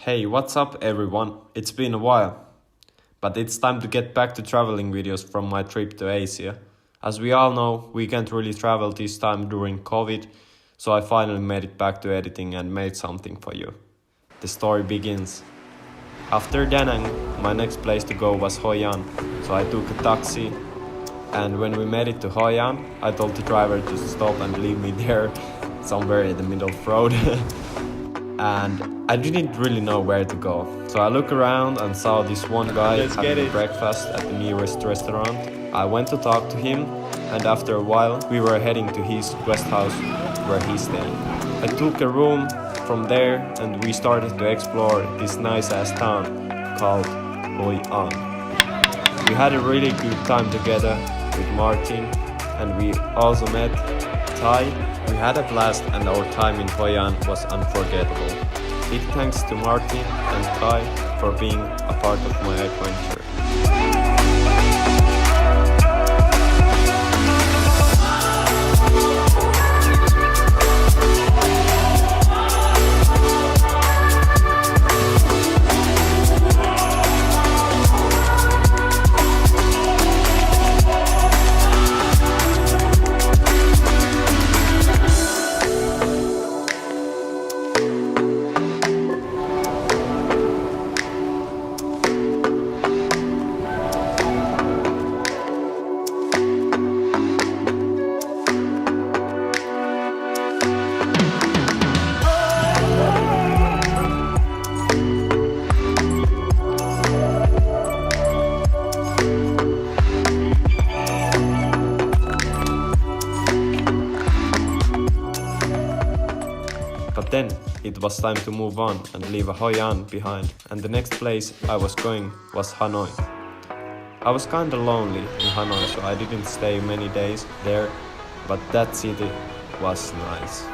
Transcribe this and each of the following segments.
Hey, what's up everyone? It's been a while. But it's time to get back to traveling videos from my trip to Asia. As we all know, we can't really travel this time during COVID, so I finally made it back to editing and made something for you. The story begins. After Da Nang, my next place to go was Hoi An, so I took a taxi, and when we made it to Hoi An, I told the driver to stop and leave me there, somewhere in the middle of the road. And I didn't really know where to go. So I looked around and saw this one guy having breakfast at the nearest restaurant. I went to talk to him, and after a while we were heading to his guest house where he's staying. I took a room from there and we started to explore this nice ass town called Hoi An. We had a really good time together with Martin, and we also met Thai. We had a blast and our time in Hoi An was unforgettable. Big thanks to Martin and Thai for being a part of my adventure. But then it was time to move on and leave Hoi An behind, and the next place I was going was Hanoi. I was kinda lonely in Hanoi, so I didn't stay many days there, but that city was nice.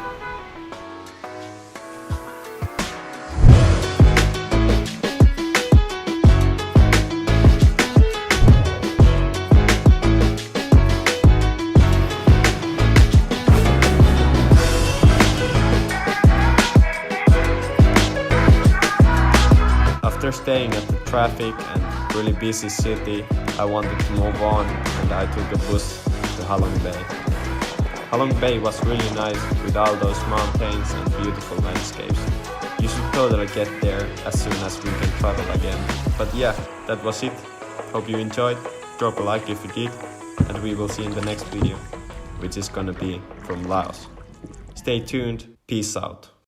After staying at the traffic and really busy city, I wanted to move on and I took a bus to Ha Long Bay. Ha Long Bay was really nice with all those mountains and beautiful landscapes. You should totally get there as soon as we can travel again. But yeah, that was it. Hope you enjoyed. Drop a like if you did, and we will see you in the next video, which is gonna be from Laos. Stay tuned. Peace out.